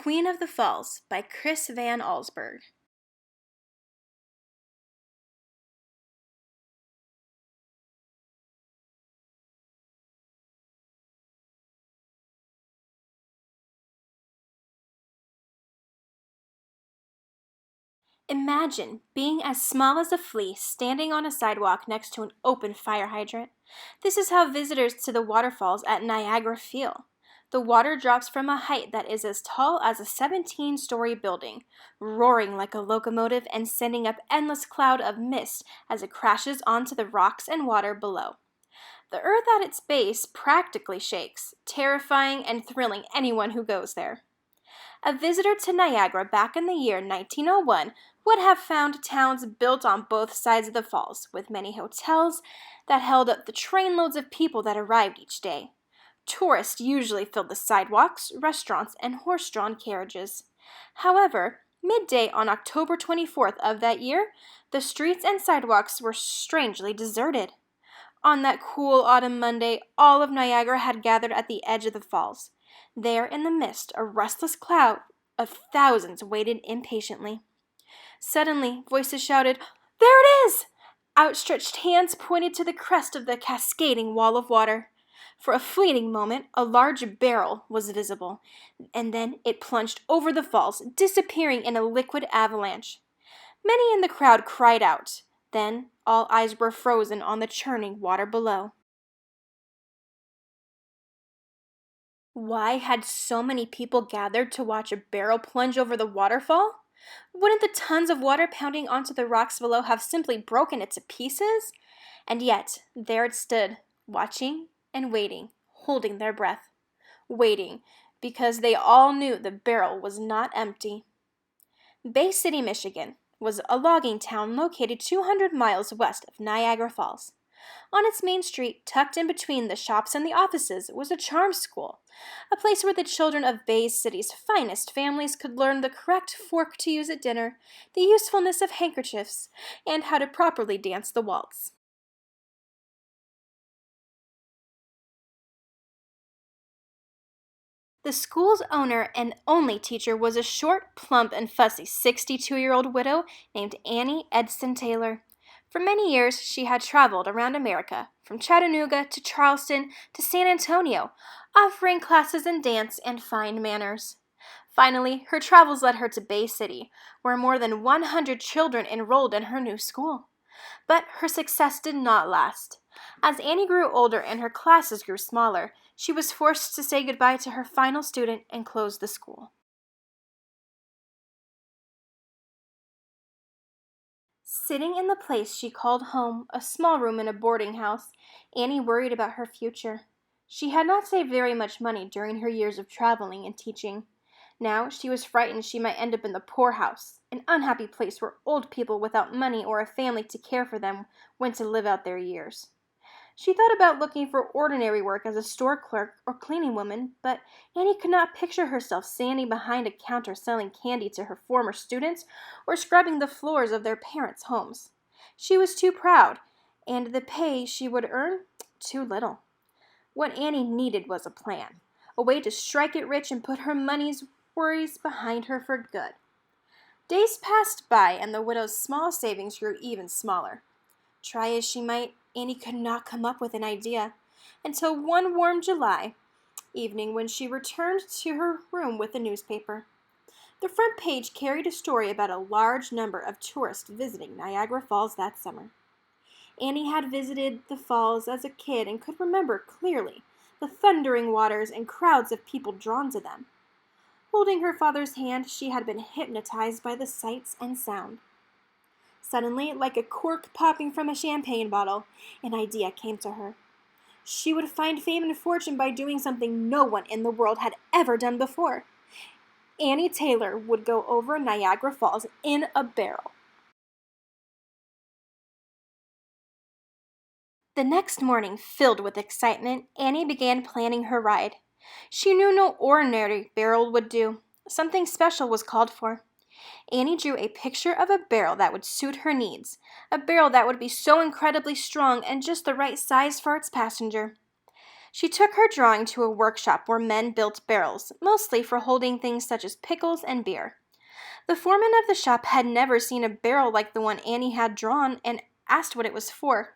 Queen of the Falls by Chris Van Allsburg. Imagine being as small as a flea standing on a sidewalk next to an open fire hydrant. This is how visitors to the waterfalls at Niagara feel. The water drops from a height that is as tall as a 17-story building, roaring like a locomotive and sending up endless cloud of mist as it crashes onto the rocks and water below. The earth at its base practically shakes, terrifying and thrilling anyone who goes there. A visitor to Niagara back in the year 1901 would have found towns built on both sides of the falls, with many hotels that held up the trainloads of people that arrived each day. Tourists usually filled the sidewalks, restaurants, and horse-drawn carriages. However, midday on October 24th of that year, the streets and sidewalks were strangely deserted. On that cool autumn Monday, all of Niagara had gathered at the edge of the falls. There in the mist, a restless crowd of thousands waited impatiently. Suddenly, voices shouted, "There it is!" Outstretched hands pointed to the crest of the cascading wall of water. For a fleeting moment, a large barrel was visible, and then it plunged over the falls, disappearing in a liquid avalanche. Many in the crowd cried out. Then all eyes were frozen on the churning water below. Why had so many people gathered to watch a barrel plunge over the waterfall? Wouldn't the tons of water pounding onto the rocks below have simply broken it to pieces? And yet, there it stood, watching and waiting, holding their breath. Waiting, because they all knew the barrel was not empty. Bay City, Michigan, was a logging town located 200 miles west of Niagara Falls. On its main street, tucked in between the shops and the offices, was a charm school, a place where the children of Bay City's finest families could learn the correct fork to use at dinner, the usefulness of handkerchiefs, and how to properly dance the waltz. The school's owner and only teacher was a short, plump, and fussy 62-year-old widow named Annie Edson Taylor. For many years, she had traveled around America, from Chattanooga to Charleston to San Antonio, offering classes in dance and fine manners. Finally, her travels led her to Bay City, where more than 100 children enrolled in her new school. But her success did not last. As Annie grew older and her classes grew smaller, she was forced to say goodbye to her final student and close the school. Sitting in the place she called home, a small room in a boarding house, Annie worried about her future. She had not saved very much money during her years of traveling and teaching. Now she was frightened she might end up in the poorhouse, an unhappy place where old people without money or a family to care for them went to live out their years. She thought about looking for ordinary work as a store clerk or cleaning woman, but Annie could not picture herself standing behind a counter selling candy to her former students or scrubbing the floors of their parents' homes. She was too proud, and the pay she would earn, too little. What Annie needed was a plan, a way to strike it rich and put her money's worries behind her for good. Days passed by, and the widow's small savings grew even smaller. Try as she might, Annie could not come up with an idea, until one warm July evening when she returned to her room with a newspaper. The front page carried a story about a large number of tourists visiting Niagara Falls that summer. Annie had visited the falls as a kid and could remember clearly the thundering waters and crowds of people drawn to them. Holding her father's hand, she had been hypnotized by the sights and sound. Suddenly, like a cork popping from a champagne bottle, an idea came to her. She would find fame and fortune by doing something no one in the world had ever done before. Annie Taylor would go over Niagara Falls in a barrel. The next morning, filled with excitement, Annie began planning her ride. She knew no ordinary barrel would do. Something special was called for. Annie drew a picture of a barrel that would suit her needs, a barrel that would be so incredibly strong and just the right size for its passenger. She took her drawing to a workshop where men built barrels, mostly for holding things such as pickles and beer. The foreman of the shop had never seen a barrel like the one Annie had drawn and asked what it was for.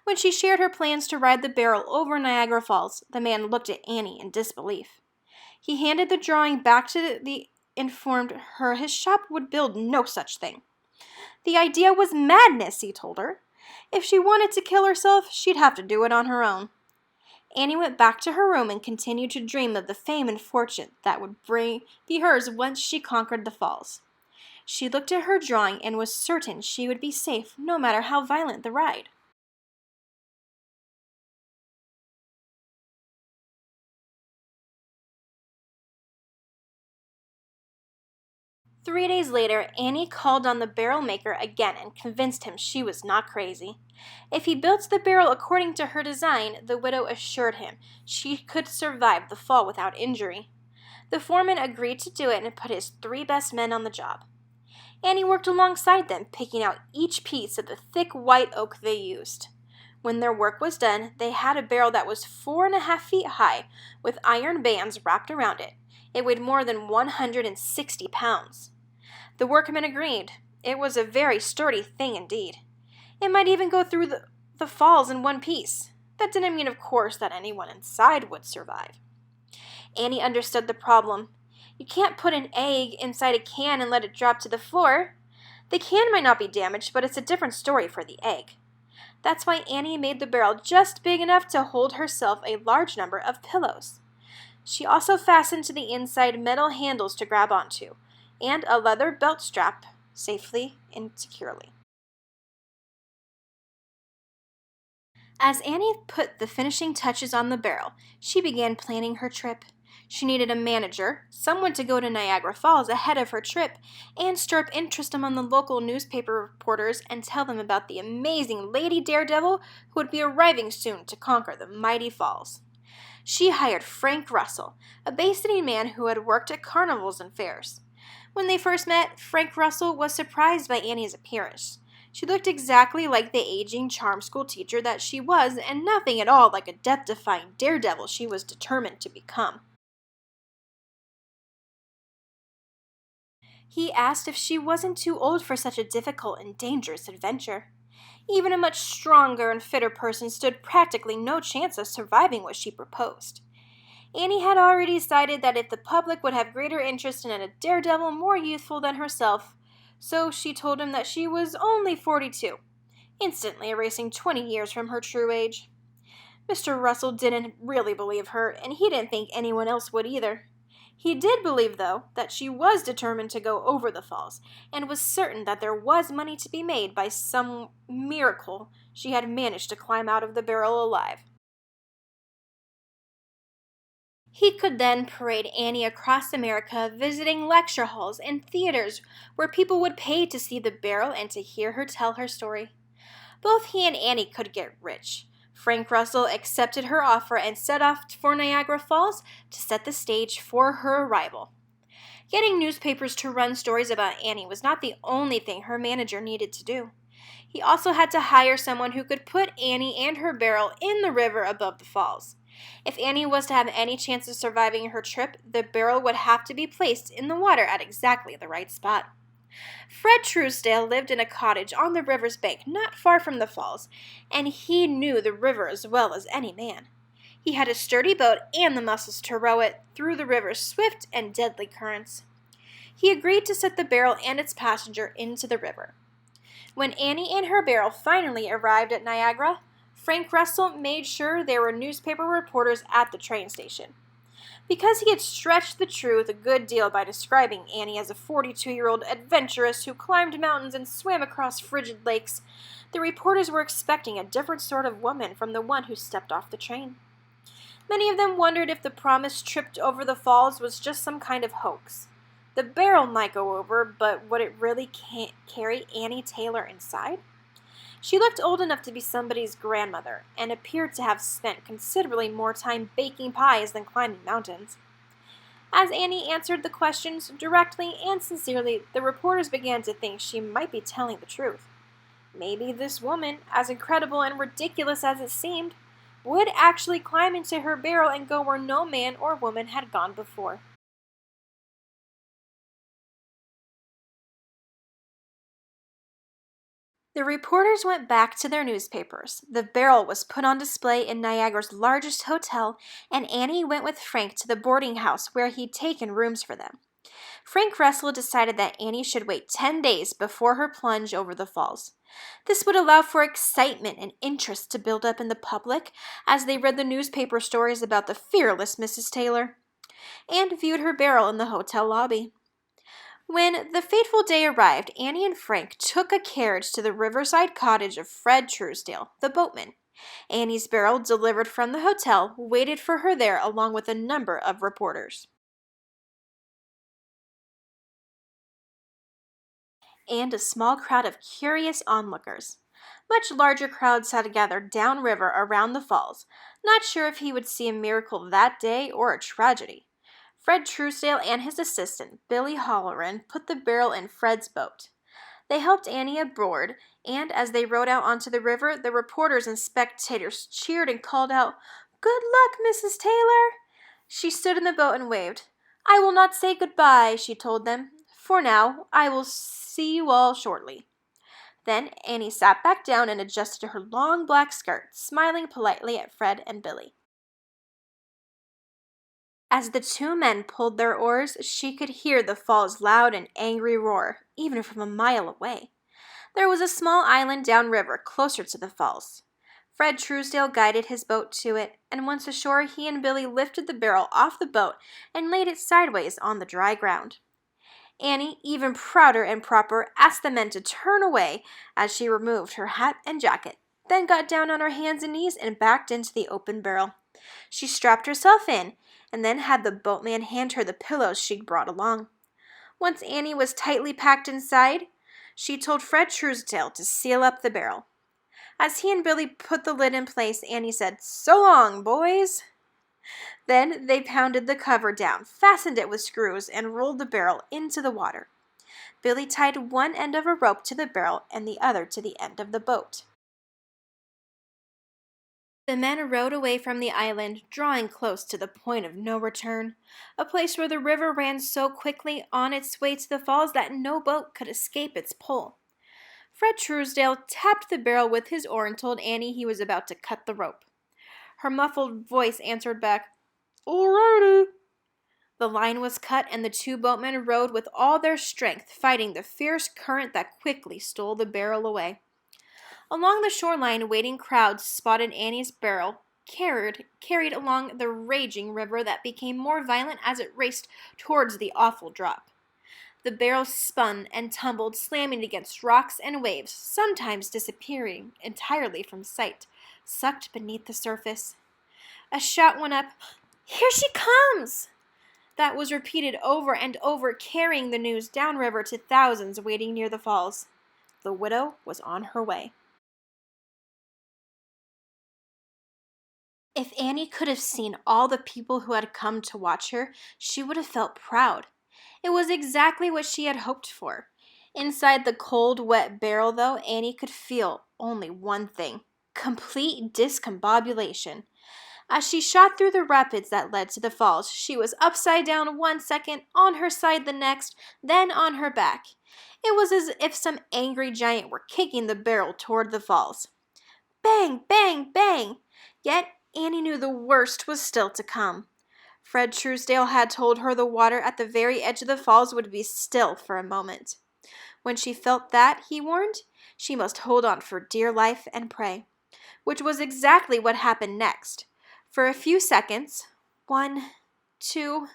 When she shared her plans to ride the barrel over Niagara Falls, the man looked at Annie in disbelief. He handed the drawing back to the informed her his shop would build no such thing. The idea was madness, he told her. If she wanted to kill herself, she'd have to do it on her own. Annie went back to her room and continued to dream of the fame and fortune that would be hers once she conquered the falls. She looked at her drawing and was certain she would be safe no matter how violent the ride. 3 days later, Annie called on the barrel maker again and convinced him she was not crazy. If he built the barrel according to her design, the widow assured him she could survive the fall without injury. The foreman agreed to do it and put his 3 best men on the job. Annie worked alongside them, picking out each piece of the thick white oak they used. When their work was done, they had a barrel that was 4.5 feet high, with iron bands wrapped around it. It weighed more than 160 pounds. The workmen agreed. It was a very sturdy thing indeed. It might even go through the falls in one piece. That didn't mean, of course, that anyone inside would survive. Annie understood the problem. You can't put an egg inside a can and let it drop to the floor. The can might not be damaged, but it's a different story for the egg. That's why Annie made the barrel just big enough to hold herself a large number of pillows. She also fastened to the inside metal handles to grab onto, and a leather belt strap safely and securely. As Annie put the finishing touches on the barrel, she began planning her trip. She needed a manager, someone to go to Niagara Falls ahead of her trip, and stir up interest among the local newspaper reporters and tell them about the amazing Lady Daredevil who would be arriving soon to conquer the mighty falls. She hired Frank Russell, a Bay City man who had worked at carnivals and fairs. When they first met, Frank Russell was surprised by Annie's appearance. She looked exactly like the aging charm school teacher that she was, and nothing at all like a death-defying daredevil she was determined to become. He asked if she wasn't too old for such a difficult and dangerous adventure. Even a much stronger and fitter person stood practically no chance of surviving what she proposed. Annie had already decided that if the public would have greater interest in a daredevil more youthful than herself, so she told him that she was only 42, instantly erasing 20 years from her true age. Mr. Russell didn't really believe her, and he didn't think anyone else would either. He did believe, though, that she was determined to go over the falls, and was certain that there was money to be made by some miracle she had managed to climb out of the barrel alive. He could then parade Annie across America, visiting lecture halls and theaters where people would pay to see the barrel and to hear her tell her story. Both he and Annie could get rich. Frank Russell accepted her offer and set off for Niagara Falls to set the stage for her arrival. Getting newspapers to run stories about Annie was not the only thing her manager needed to do. He also had to hire someone who could put Annie and her barrel in the river above the falls. If Annie was to have any chance of surviving her trip, the barrel would have to be placed in the water at exactly the right spot. Fred Truesdale lived in a cottage on the river's bank not far from the falls, and he knew the river as well as any man. He had a sturdy boat and the muscles to row it through the river's swift and deadly currents. He agreed to set the barrel and its passenger into the river. When Annie and her barrel finally arrived at Niagara, Frank Russell made sure there were newspaper reporters at the train station. Because he had stretched the truth a good deal by describing Annie as a 42-year-old adventuress who climbed mountains and swam across frigid lakes, the reporters were expecting a different sort of woman from the one who stepped off the train. Many of them wondered if the promised trip over the falls was just some kind of hoax. The barrel might go over, but would it really carry Annie Taylor inside? She looked old enough to be somebody's grandmother, and appeared to have spent considerably more time baking pies than climbing mountains. As Annie answered the questions directly and sincerely, the reporters began to think she might be telling the truth. Maybe this woman, as incredible and ridiculous as it seemed, would actually climb into her barrel and go where no man or woman had gone before. The reporters went back to their newspapers. The barrel was put on display in Niagara's largest hotel, and Annie went with Frank to the boarding house where he'd taken rooms for them. Frank Russell decided that Annie should wait 10 days before her plunge over the falls. This would allow for excitement and interest to build up in the public as they read the newspaper stories about the fearless Mrs. Taylor and viewed her barrel in the hotel lobby. When the fateful day arrived, Annie and Frank took a carriage to the riverside cottage of Fred Truesdale, the boatman. Annie's barrel, delivered from the hotel, waited for her there along with a number of reporters and a small crowd of curious onlookers. Much larger crowds had gathered downriver around the falls, not sure if he would see a miracle that day or a tragedy. Fred Truesdale and his assistant, Billy Halloran, put the barrel in Fred's boat. They helped Annie aboard, and as they rowed out onto the river, the reporters and spectators cheered and called out, "Good luck, Mrs. Taylor!" She stood in the boat and waved. "I will not say goodbye," she told them. "For now, I will see you all shortly." Then Annie sat back down and adjusted her long black skirt, smiling politely at Fred and Billy. As the two men pulled their oars, she could hear the fall's loud and angry roar, even from a mile away. There was a small island downriver, closer to the falls. Fred Truesdale guided his boat to it, and once ashore, he and Billy lifted the barrel off the boat and laid it sideways on the dry ground. Annie, even prouder and proper, asked the men to turn away as she removed her hat and jacket, then got down on her hands and knees and backed into the open barrel. She strapped herself in, and then had the boatman hand her the pillows she'd brought along. Once Annie was tightly packed inside, she told Fred Truesdale to seal up the barrel. As he and Billy put the lid in place, Annie said, "So long, boys." Then they pounded the cover down, fastened it with screws, and rolled the barrel into the water. Billy tied one end of a rope to the barrel and the other to the end of the boat. The men rowed away from the island, drawing close to the point of no return, a place where the river ran so quickly on its way to the falls that no boat could escape its pull. Fred Truesdale tapped the barrel with his oar and told Annie he was about to cut the rope. Her muffled voice answered back, "All righty." The line was cut, and the two boatmen rowed with all their strength, fighting the fierce current that quickly stole the barrel away. Along the shoreline, waiting crowds spotted Annie's barrel, carried along the raging river that became more violent as it raced towards the awful drop. The barrel spun and tumbled, slamming against rocks and waves, sometimes disappearing entirely from sight, sucked beneath the surface. A shout went up, "Here she comes!" That was repeated over and over, carrying the news downriver to thousands waiting near the falls. The widow was on her way. If Annie could have seen all the people who had come to watch her, she would have felt proud. It was exactly what she had hoped for. Inside the cold, wet barrel, though, Annie could feel only one thing: complete discombobulation. As she shot through the rapids that led to the falls, she was upside down one second, on her side the next, then on her back. It was as if some angry giant were kicking the barrel toward the falls. Bang, bang, bang! Yet Annie knew the worst was still to come. Fred Truesdale had told her the water at the very edge of the falls would be still for a moment. When she felt that, he warned, she must hold on for dear life and pray, which was exactly what happened next. For a few seconds, 1, 2,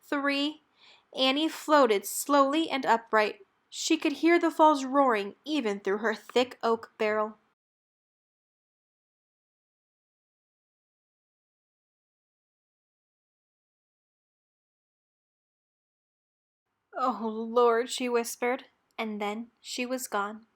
3, Annie floated slowly and upright. She could hear the falls roaring even through her thick oak barrel. "Oh, Lord," she whispered, and then she was gone.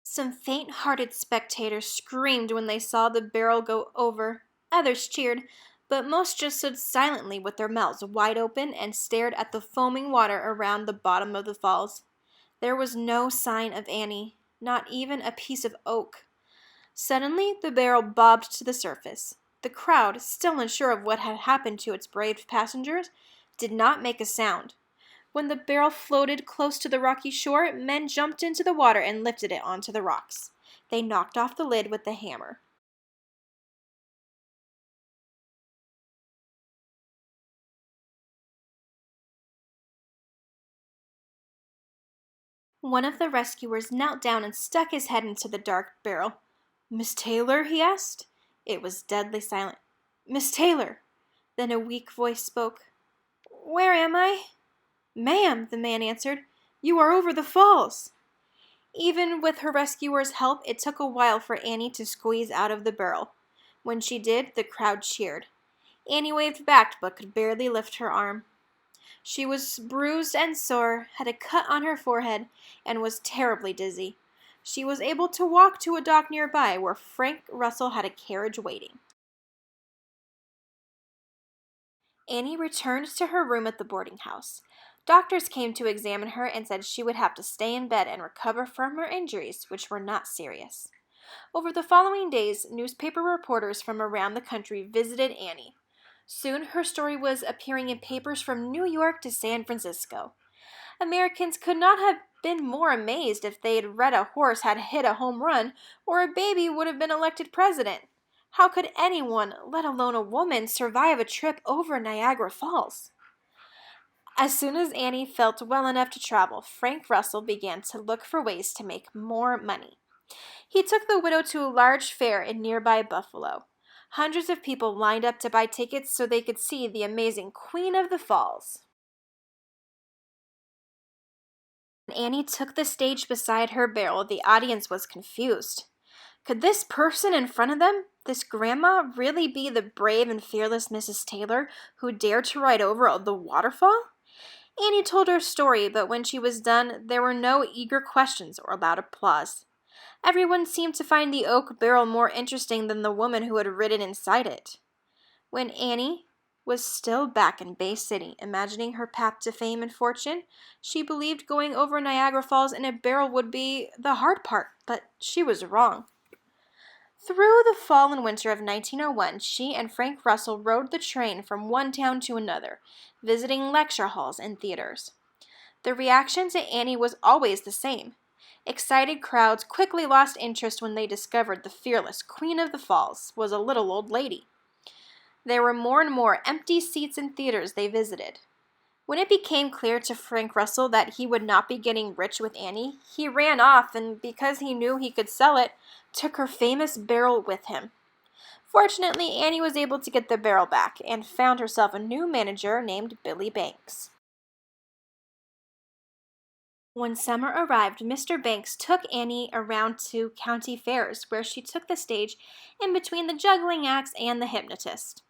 Some faint-hearted spectators screamed when they saw the barrel go over. Others cheered, but most just stood silently with their mouths wide open and stared at the foaming water around the bottom of the falls. There was no sign of Annie, not even a piece of oak. Suddenly, the barrel bobbed to the surface. The crowd, still unsure of what had happened to its brave passengers, did not make a sound. When the barrel floated close to the rocky shore, men jumped into the water and lifted it onto the rocks. They knocked off the lid with a hammer. One of the rescuers knelt down and stuck his head into the dark barrel. "Miss Taylor?" he asked. It was deadly silent. "Miss Taylor!" Then a weak voice spoke. "Where am I?" "Ma'am," the man answered, "you are over the falls." Even with her rescuer's help, it took a while for Annie to squeeze out of the barrel. When she did, the crowd cheered. Annie waved back but could barely lift her arm. She was bruised and sore, had a cut on her forehead, and was terribly dizzy. She was able to walk to a dock nearby where Frank Russell had a carriage waiting. Annie returned to her room at the boarding house. Doctors came to examine her and said she would have to stay in bed and recover from her injuries, which were not serious. Over the following days, newspaper reporters from around the country visited Annie. Soon her story was appearing in papers from New York to San Francisco. Americans could not have been more amazed if they had read a horse had hit a home run or a baby would have been elected president. How could anyone, let alone a woman, survive a trip over Niagara Falls? As soon as Annie felt well enough to travel, Frank Russell began to look for ways to make more money. He took the widow to a large fair in nearby Buffalo. Hundreds of people lined up to buy tickets so they could see the amazing Queen of the Falls. When Annie took the stage beside her barrel, the audience was confused. Could this person in front of them, this grandma, really be the brave and fearless Mrs. Taylor who dared to ride over the waterfall? Annie told her story, but when she was done, there were no eager questions or loud applause. Everyone seemed to find the oak barrel more interesting than the woman who had ridden inside it. When Annie was still back in Bay City, imagining her path to fame and fortune, she believed going over Niagara Falls in a barrel would be the hard part, but she was wrong. Through the fall and winter of 1901, she and Frank Russell rode the train from one town to another, visiting lecture halls and theaters. The reaction to Annie was always the same. Excited crowds quickly lost interest when they discovered the fearless Queen of the Falls was a little old lady. There were more and more empty seats in theaters they visited. When it became clear to Frank Russell that he would not be getting rich with Annie, he ran off and, because he knew he could sell it, took her famous barrel with him. Fortunately, Annie was able to get the barrel back and found herself a new manager named Billy Banks. When summer arrived, Mr. Banks took Annie around to county fairs, where she took the stage in between the juggling acts and the hypnotist.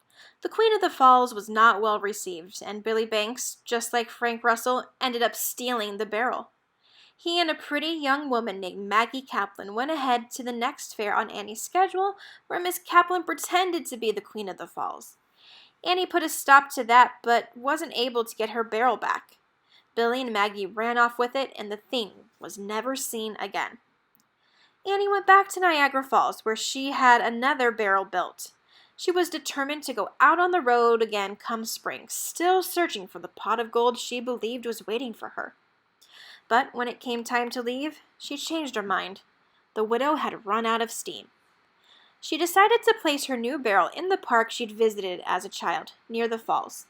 The Queen of the Falls was not well received, and Billy Banks, just like Frank Russell, ended up stealing the barrel. He and a pretty young woman named Maggie Kaplan went ahead to the next fair on Annie's schedule, where Miss Kaplan pretended to be the Queen of the Falls. Annie put a stop to that, but wasn't able to get her barrel back. Billy and Maggie ran off with it, and the thing was never seen again. Annie went back to Niagara Falls, where she had another barrel built. She was determined to go out on the road again come spring, still searching for the pot of gold she believed was waiting for her. But when it came time to leave, she changed her mind. The widow had run out of steam. She decided to place her new barrel in the park she'd visited as a child, near the falls.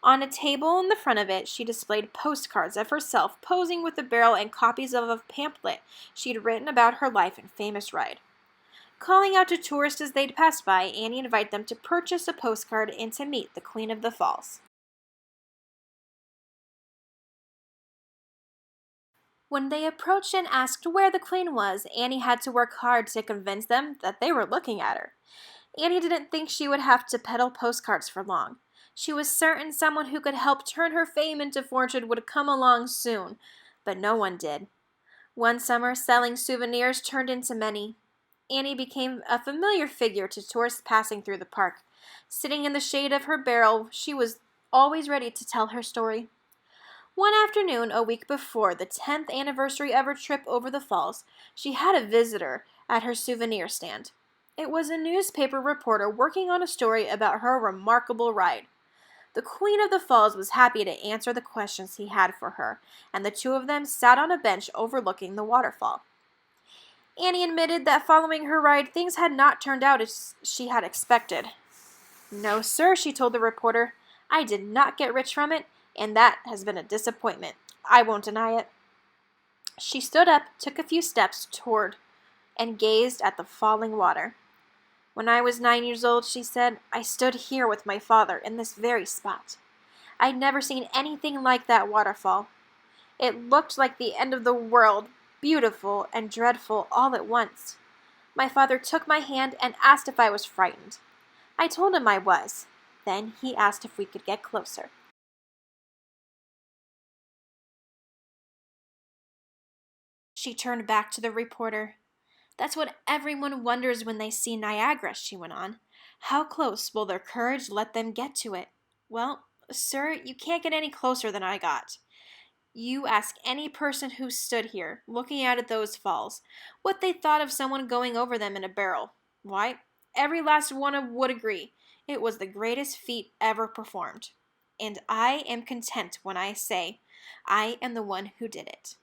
On a table in the front of it, she displayed postcards of herself posing with the barrel and copies of a pamphlet she'd written about her life and famous ride. Calling out to tourists as they'd pass by, Annie invited them to purchase a postcard and to meet the Queen of the Falls. When they approached and asked where the Queen was, Annie had to work hard to convince them that they were looking at her. Annie didn't think she would have to peddle postcards for long. She was certain someone who could help turn her fame into fortune would come along soon, but no one did. One summer, selling souvenirs turned into many. Annie became a familiar figure to tourists passing through the park. Sitting in the shade of her barrel, she was always ready to tell her story. One afternoon, a week before the 10th anniversary of her trip over the falls, she had a visitor, at her souvenir stand. It was a newspaper reporter working on a story about her remarkable ride. The Queen of the Falls was happy to answer the questions he had for her, and the two of them sat on a bench overlooking the waterfall. Annie admitted that following her ride, things had not turned out as she had expected. "No, sir," she told the reporter. "I did not get rich from it, and that has been a disappointment. I won't deny it." She stood up, took a few steps toward, and gazed at the falling water. "When I was 9 years old," she said, "I stood here with my father in this very spot. I'd never seen anything like that waterfall. It looked like the end of the world, beautiful and dreadful all at once. My father took my hand and asked if I was frightened. I told him I was. Then he asked if we could get closer." She turned back to the reporter. "That's what everyone wonders when they see Niagara," she went on. "How close will their courage let them get to it? Well, sir, you can't get any closer than I got. You ask any person who stood here, looking out at those falls, what they thought of someone going over them in a barrel. Why, every last one would agree it was the greatest feat ever performed. And I am content when I say I am the one who did it."